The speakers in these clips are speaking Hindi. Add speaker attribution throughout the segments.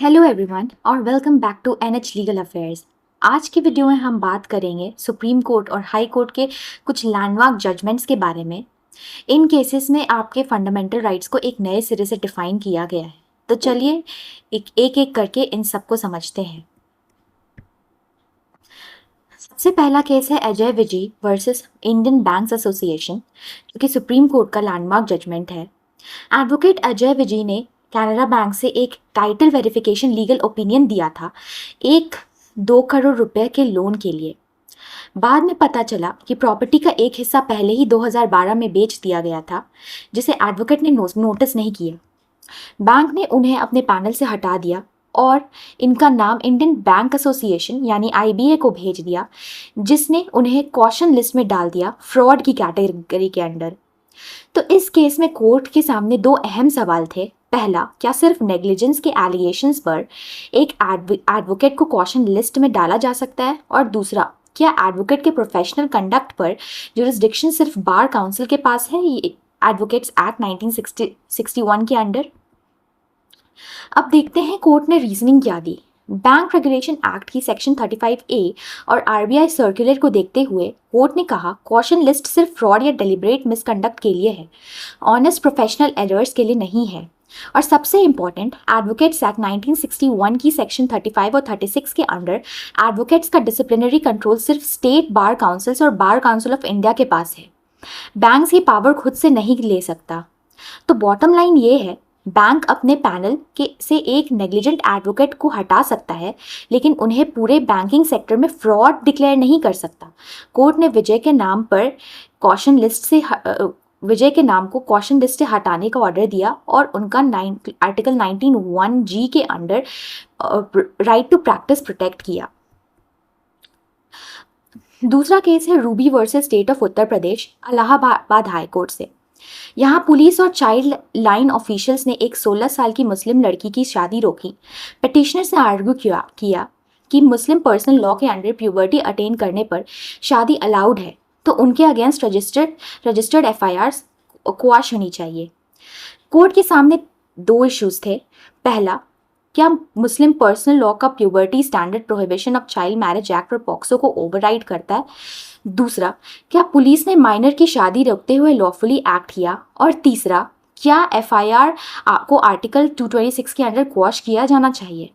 Speaker 1: हेलो एवरीवन और welcome back to NH legal affairs. आज की वीडियो में हम बात करेंगे सुप्रीम कोर्ट और हाई कोर्ट के कुछ लैंडमार्क जजमेंट्स के बारे में। इन केसेस में आपके फंडामेंटल राइट्स को एक नए सिरे से डिफाइन किया गया है। तो चलिए एक करके इन सबको समझते हैं। सबसे पहला केस है Ajay Viji versus Indian banks association, जो कि सुप्रीम कोर्ट का लैंडमार्क जजमेंट है। एडवोकेट अजय विजी ने कैनरा बैंक से एक टाइटल वेरिफिकेशन लीगल ओपिनियन दिया था, 1-2 करोड़ रुपए के लोन के लिए। बाद में पता चला कि प्रॉपर्टी का एक हिस्सा पहले ही 2012 में बेच दिया गया था, जिसे एडवोकेट ने नोटिस नहीं किया। बैंक ने उन्हें अपने पैनल से हटा दिया और इनका नाम इंडियन बैंक एसोसिएशन यानी आईबीए को भेज दिया, जिसने उन्हें कॉशन लिस्ट में डाल दिया फ्रॉड की कैटेगरी के अंडर। तो इस केस में कोर्ट के सामने दो अहम सवाल थे। पहला, क्या सिर्फ नेग्लिजेंस के एलिगेशंस पर एक एडवोकेट को कॉशन लिस्ट में डाला जा सकता है, और दूसरा, क्या एडवोकेट के प्रोफेशनल कंडक्ट पर जुरिस्डिक्शन सिर्फ बार काउंसिल के पास है एडवोकेट्स एक्ट 1961 के अंडर। अब देखते हैं कोर्ट ने रीजनिंग क्या दी। बैंक रेगुलेशन एक्ट की सेक्शन 35A और आरबीआई सर्कुलर को देखते हुए कोर्ट ने कहा कॉशन लिस्ट सिर्फ फ्रॉड या डेलिब्रेट मिसकंडक्ट के लिए है, ऑनेस्ट प्रोफेशनल एरर्स के लिए नहीं है। और सबसे इंपॉर्टेंट, एडवोकेट्स एक्ट 1961 की सेक्शन 35 और 36 के अंडर एडवोकेट्स का डिसिप्लिनरी कंट्रोल सिर्फ स्टेट बार काउंसिल्स और बार काउंसिल ऑफ इंडिया के पास है। बैंक्स ये पावर खुद से नहीं ले सकता। तो बॉटम लाइन ये है, बैंक अपने पैनल के से एक नेग्लिजेंट एडवोकेट को हटा सकता है, लेकिन उन्हें पूरे बैंकिंग सेक्टर में फ्रॉड डिक्लेयर नहीं कर सकता। कोर्ट ने विजय के नाम को कॉशन लिस्ट से हटाने का ऑर्डर दिया और उनका आर्टिकल 19(1)(g) के under right to practice protect किया। दूसरा केस है Ruby versus state of Uttar Pradesh, Allahabad high court से। यहाँ पुलिस और चाइल्ड लाइन ऑफिशियल्स ने एक 16 साल की मुस्लिम लड़की की शादी रोकी। पिटिशनर से आर्ग्यू किया कि मुस्लिम पर्सनल लॉ के अंडर प्यूबर्टी अटेन करने पर शादी अलाउड है, तो उनके अगेंस्ट रजिस्टर्ड FIR क्वाश होनी चाहिए। कोर्ट के सामने दो इश्यूज थे। पहला, क्या मुस्लिम पर्सनल लॉ का puberty standard prohibition of child marriage act और पॉक्सो को ओवरराइड करता है। दूसरा, क्या पुलिस ने माइनर की शादी रोकते हुए लॉफुली एक्ट किया। और तीसरा, क्या FIR को आर्टिकल 226 के अंडर क्वाश किया जाना चाहिए।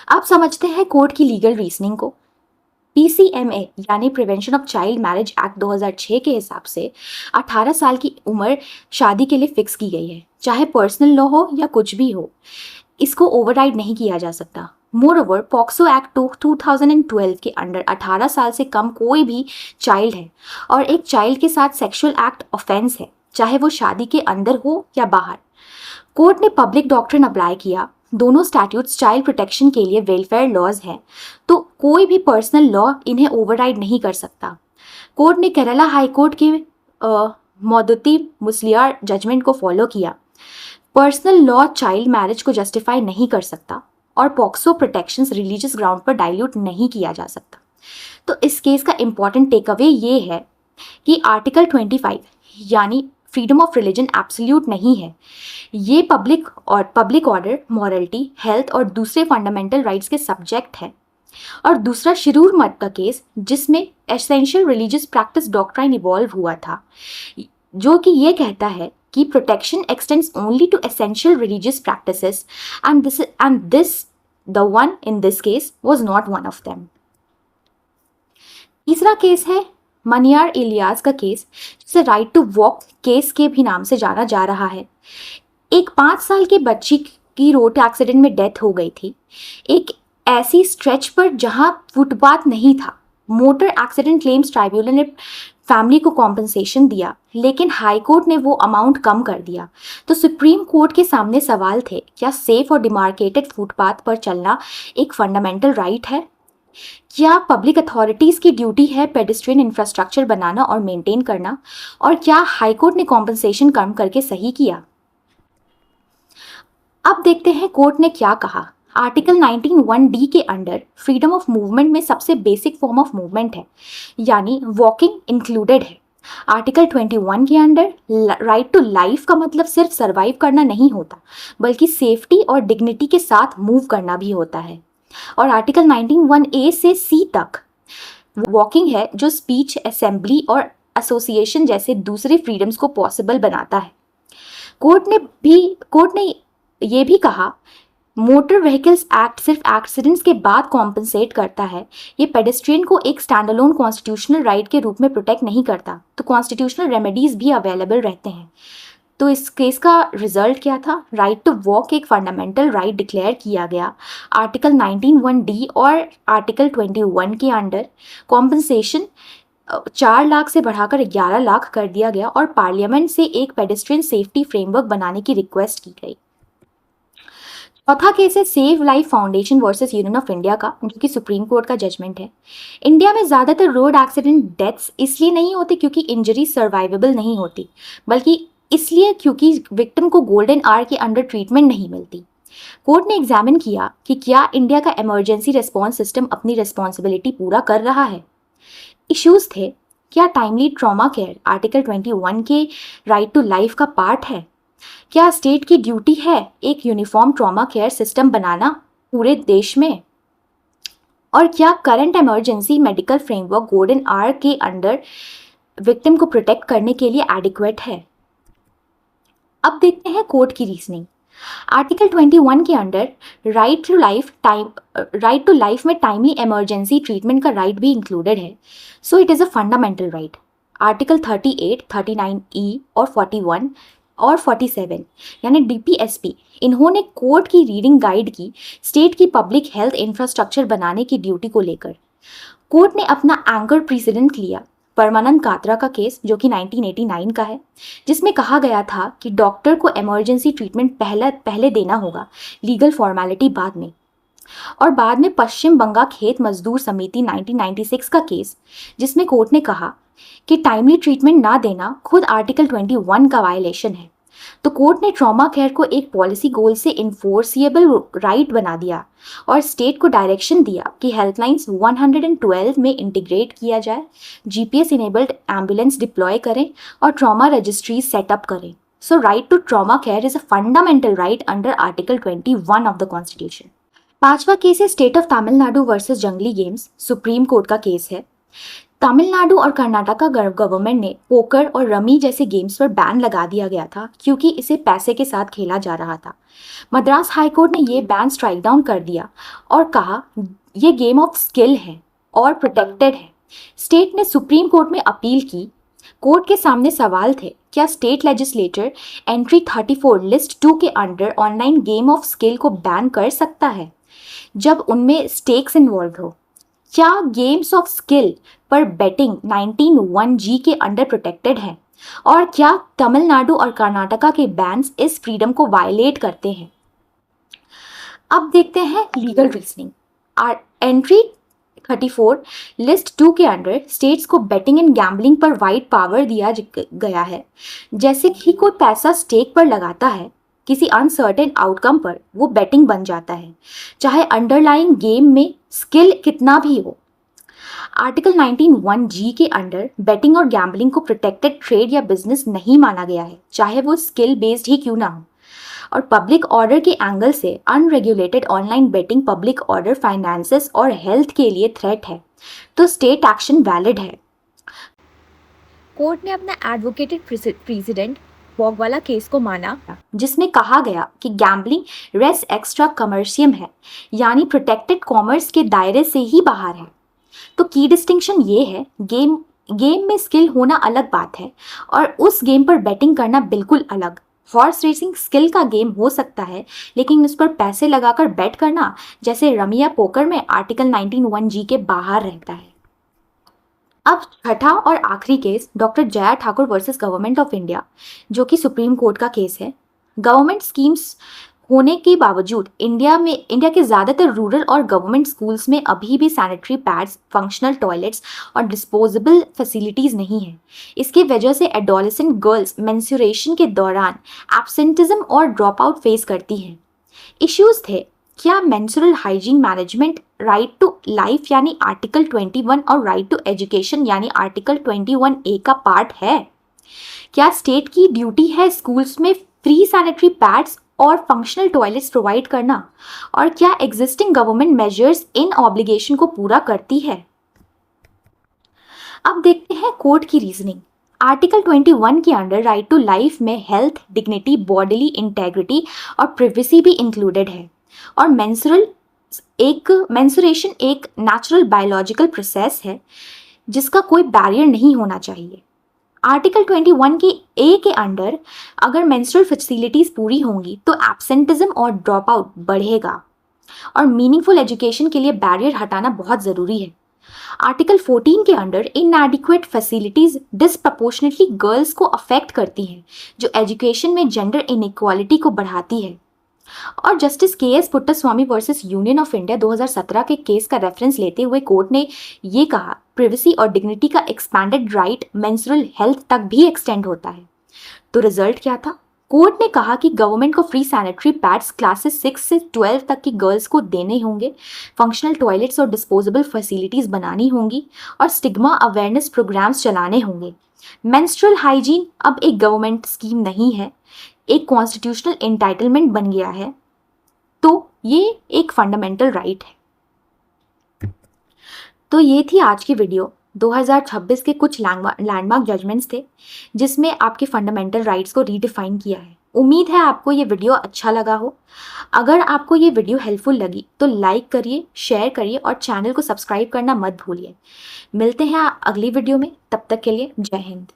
Speaker 1: अब समझते हैं कोर्ट की लीगल रीजनिंग को। PCMA यानी prevention of child marriage act 2006 के हिसाब से 18 साल की उम्र शादी के लिए फिक्स की गई है, चाहे पर्सनल लॉ हो या कुछ भी हो। इसको ओवरराइड नहीं किया जा सकता। मोरओवर, पॉक्सो एक्ट 2012 के अंडर 18 साल से कम कोई भी चाइल्ड है और एक चाइल्ड के साथ सेक्सुअल एक्ट ऑफेंस है, चाहे वो शादी के अंदर हो या बाहर। कोर्ट ने पब्लिक डॉक्ट्रिन अप्लाई किया। दोनों स्टैट्यूट्स चाइल्ड प्रोटेक्शन के लिए वेलफेयर लॉज हैं, तो कोई भी पर्सनल लॉ इन्हें ओवरराइड नहीं कर सकता। कोर्ट ने केरला हाई कोर्ट के मौदूदी मुस्लियार जजमेंट को फॉलो किया। पर्सनल लॉ चाइल्ड मैरिज को जस्टिफाई नहीं कर सकता और पॉक्सो प्रोटेक्शंस रिलीजियस ग्राउंड पर डाइल्यूट नहीं किया जा सकता। तो इस केस का इंपॉर्टेंट टेक अवे ये है कि आर्टिकल 25 यानी फ्रीडम ऑफ रिलीजन एब्सोल्यूट नहीं है। ये पब्लिक ऑर्डर, मॉरलिटी, हेल्थ और दूसरे फंडामेंटल राइट्स के सब्जेक्ट है। और दूसरा शिरूर मत का केस, जिसमें essential religious practice doctrine evolve हुआ था, जो कि ये कहता है कि protection extends only to essential religious practices and the one in this case was not one of them. तीसरा केस है मनियार इलियास का केस, जिसे राइट टू वॉक केस के भी नाम से जाना जा रहा है। एक 5 साल की बच्ची की रोड एक्सीडेंट में डेथ हो गई थी, एक ऐसी स्ट्रेच पर जहां फुटपाथ नहीं था। मोटर एक्सीडेंट क्लेम्स ट्राइब्यूनल ने फैमिली को कॉम्पनसेशन दिया, लेकिन हाई कोर्ट ने वो अमाउंट कम कर दिया। तो सुप्रीम कोर्ट के सामने सवाल थे, क्या सेफ और डिमार्केटेड फुटपाथ पर चलना एक फंडामेंटल राइट है? क्या पब्लिक अथॉरिटीज की ड्यूटी है पेडेस्ट्रियन इंफ्रास्ट्रक्चर बनाना और मेंटेन करना? और क्या हाई कोर्ट ने कॉम्पनसेशन कम करके सही किया? अब देखते हैं कोर्ट ने क्या कहा। आर्टिकल 19(1)(d) के अंडर फ्रीडम ऑफ मूवमेंट में सबसे बेसिक फॉर्म ऑफ मूवमेंट है, यानी वॉकिंग इंक्लूडेड है। आर्टिकल 21 के अंडर राइट टू लाइफ का मतलब सिर्फ सरवाइव करना नहीं होता, बल्कि सेफ्टी और डिग्निटी के साथ मूव करना भी होता है। और आर्टिकल 19(1)(a) से C तक वॉकिंग है, जो स्पीच, असेंबली और एसोसिएशन जैसे दूसरे फ्रीडम्स को पॉसिबल बनाता है। कोर्ट ने ये भी कहा, मोटर व्हीकल्स एक्ट सिर्फ एक्सीडेंट्स के बाद कॉम्पनसेट करता है, ये पेडेस्ट्रियन को एक स्टैंडअलोन कॉन्स्टिट्यूशनल राइट के रूप में प्रोटेक्ट नहीं करता, तो कॉन्स्टिट्यूशनल रेमेडीज भी अवेलेबल रहते हैं। तो इस केस का रिजल्ट क्या था? राइट टू वॉक एक फंडामेंटल राइट डिक्लेयर किया गया आर्टिकल 19(1)(d) और आर्टिकल 21 के अंडर। कॉम्पनसेशन 4 लाख से बढ़ाकर 11 लाख कर दिया गया और पार्लियामेंट से एक पेडेस्ट्रियन सेफ्टी फ्रेमवर्क बनाने की रिक्वेस्ट की गई। चौथा केस है save life foundation versus union of India का, जो कि सुप्रीम कोर्ट का जजमेंट है। इंडिया में ज़्यादातर रोड एक्सीडेंट डेथ्स इसलिए नहीं होती क्योंकि इंजरी सर्वाइवेबल नहीं होती, बल्कि इसलिए क्योंकि विक्टिम को गोल्डन आवर के अंडर ट्रीटमेंट नहीं मिलती। कोर्ट ने एग्जामिन किया कि क्या इंडिया का इमरजेंसी रिस्पॉन्स सिस्टम अपनी रिस्पॉन्सिबिलिटी पूरा कर रहा है। इश्यूज थे, क्या टाइमली ट्रॉमा केयर आर्टिकल 21 के राइट टू लाइफ का पार्ट है? क्या स्टेट की ड्यूटी है एक यूनिफॉर्म ट्रॉमा केयर सिस्टम बनाना पूरे देश में? और क्या current emergency medical framework golden hour के अंडर विक्टिम को प्रोटेक्ट करने के लिए एडिक्वेट है? अब देखते हैं कोर्ट की रीजनिंग। आर्टिकल 21 के अंडर राइट टू लाइफ में टाइमली इमरजेंसी ट्रीटमेंट का राइट भी इंक्लूडेड है, so it is a fundamental right. Article 38, 39E और 41 और 47 यानी DPSP, इन्होंने कोर्ट की रीडिंग गाइड की स्टेट की पब्लिक हेल्थ इंफ्रास्ट्रक्चर बनाने की ड्यूटी को लेकर। कोर्ट ने अपना एंकर प्रेसिडेंट लिया परमानंद कात्रा का केस, जो कि 1989 का है, जिसमें कहा गया था कि डॉक्टर को इमरजेंसी ट्रीटमेंट पहले देना होगा, लीगल फॉर्मेलिटी बाद में। और बाद में पश्चिम बंगाल खेत मजदूर समिति 1996 का केस, जिसमें कोर्ट ने कहा कि टाइमली ट्रीटमेंट ना देना खुद आर्टिकल 21 का वायलेशन है। तो कोर्ट ने ट्रॉमा केयर को एक पॉलिसी गोल से इन्फोर्सिएबल राइट बना दिया और स्टेट को डायरेक्शन दिया कि हेल्पलाइंस 112 में इंटीग्रेट किया जाए, GPS इनेबल्ड एम्बुलेंस डिप्लॉय करें और ट्रॉमा रजिस्ट्रीज सेटअप करें। So right to trauma care is a fundamental right under article 21 of the constitution. पांचवा केस है state of Tamil Nadu versus Junglee games, Supreme Court का केस है। तमिलनाडु और कर्नाटका गवर्नमेंट ने पोकर और रमी जैसे गेम्स पर बैन लगा दिया गया था क्योंकि इसे पैसे के साथ खेला जा रहा था। मद्रास हाई कोर्ट ने ये बैन स्ट्राइक डाउन कर दिया और कहा ये गेम ऑफ स्किल है और प्रोटेक्टेड है। स्टेट ने सुप्रीम कोर्ट में अपील की। कोर्ट के सामने सवाल थे, क्या स्टेट लेजिस्लेचर एंट्री 34 लिस्ट 2 के under online game of skill को बैन कर सकता है जब उनमें स्टेक्स इन्वॉल्व हो? क्या गेम्स ऑफ स्किल पर बेटिंग 19(1)(g) के अंडर प्रोटेक्टेड है? और क्या तमिलनाडु और कर्नाटका के बैन्स इस फ्रीडम को वायलेट करते हैं? अब देखते हैं लीगल रीजनिंग। एंट्री 34 लिस्ट 2 के अंडर स्टेट्स को बेटिंग एंड गैम्बलिंग पर वाइड पावर दिया गया है। जैसे कि कोई पैसा स्टेक पर लगाता है किसी अनसर्टेन आउटकम पर, वो बेटिंग बन जाता है, चाहे अंडरलाइंग गेम में स्किल कितना भी हो। आर्टिकल 19(1)(g) के अंडर बेटिंग और गैम्बलिंग को प्रोटेक्टेड ट्रेड या बिजनेस नहीं माना गया है, चाहे वो स्किल बेस्ड ही क्यों ना हो। और पब्लिक ऑर्डर के एंगल से unregulated online betting public order, finances और हेल्थ के लिए थ्रेट है, तो स्टेट एक्शन वैलिड है। कोर्ट ने अपना एडवोकेटेड प्रेसिडेंट बॉगवाला केस को माना, जिसमें कहा गया कि गैम्बलिंग रेस एक्स्ट्रा कमर्शियम है, यानी प्रोटेक्टेड कॉमर्स के दायरे से ही बाहर है। तो की डिस्टिंक्शन ये है, गेम में स्किल होना अलग बात है और उस गेम पर बेटिंग करना बिल्कुल अलग। हॉर्स रेसिंग स्किल का गेम हो सकता है, लेकिन उस पर पैसे लगाकर बेट करना जैसे रमी या पोकर में आर्टिकल 19(1)(g) के बाहर रहता है। अब छठा और आखिरी case doctor Jaya Thakur versus government of India, जो कि सुप्रीम कोर्ट का केस है। गवर्नमेंट स्कीम्स होने के बावजूद इंडिया के ज़्यादातर रूरल और गवर्नमेंट स्कूल्स में अभी भी सैनिटरी पैड्स, फंक्शनल टॉयलेट्स और डिस्पोजेबल फैसिलिटीज़ नहीं हैं। इसकी वजह से एडोलेसेंट गर्ल्स मेंस्ट्रुएशन के दौरान एब्सेंटिज्म और ड्रॉप आउट फेस करती हैं। इश्यूज थे, क्या menstrual hygiene management right to life यानी आर्टिकल 21 और राइट टू एजुकेशन यानी आर्टिकल 21A का पार्ट है? क्या स्टेट की ड्यूटी है स्कूल्स में फ्री सैनिटरी पैड्स और फंक्शनल टॉयलेट्स प्रोवाइड करना? और क्या existing government measures in obligation को पूरा करती है? अब देखते हैं कोर्ट की रीजनिंग। आर्टिकल 21 के अंडर राइट टू लाइफ में हेल्थ, डिग्निटी, बॉडीली इंटेग्रिटी और प्रिवेसी भी इंक्लूडेड है। और मेंस्ट्रुएशन एक नेचुरल बायोलॉजिकल प्रोसेस है जिसका कोई बैरियर नहीं होना चाहिए। आर्टिकल 21 के ए के अंडर अगर मेंस्ट्रुअल फैसिलिटीज पूरी होंगी तो एब्सेंटिज्म और ड्रॉप आउट बढ़ेगा और मीनिंगफुल एजुकेशन के लिए बैरियर हटाना बहुत ज़रूरी है। आर्टिकल 14 के अंडर इनएडिक्वेट फैसिलिटीज डिसप्रपोर्शनेटली गर्ल्स को अफेक्ट करती हैं, जो एजुकेशन में जेंडर इनइक्वालिटी को बढ़ाती है। और justice KS. Puttaswamy versus union of India 2017 के केस का रेफरेंस लेते हुए कोर्ट ने ये कहा, प्रिवेसी और डिग्निटी का एक्सपैंडेड राइट मेंस्ट्रुअल हेल्थ तक भी एक्सटेंड होता है। तो रिजल्ट क्या था? कोर्ट ने कहा कि गवर्नमेंट को फ्री सैनिटरी पैड्स क्लासेस 6 से 12 तक की गर्ल्स को देने होंगे, फंक्शनल टॉयलेट्स और डिस्पोजेबल फैसिलिटीज बनानी होंगी और स्टिग्मा अवेयरनेस प्रोग्राम्स चलाने होंगे। मेंस्ट्रुअल हाइजीन अब एक गवर्नमेंट स्कीम नहीं है, एक कॉन्स्टिट्यूशनल एंटाइटलमेंट बन गया है। तो ये एक फंडामेंटल राइट है। तो ये थी आज की वीडियो। 2026 के कुछ लैंडमार्क जजमेंट्स थे जिसमें आपके फंडामेंटल राइट्स को रीडिफाइन किया है। उम्मीद है आपको ये वीडियो अच्छा लगा हो। अगर आपको ये वीडियो हेल्पफुल लगी तो लाइक करिए, शेयर करिए और चैनल को सब्सक्राइब करना मत भूलिए। मिलते हैं अगली वीडियो में, तब तक के लिए जय हिंद।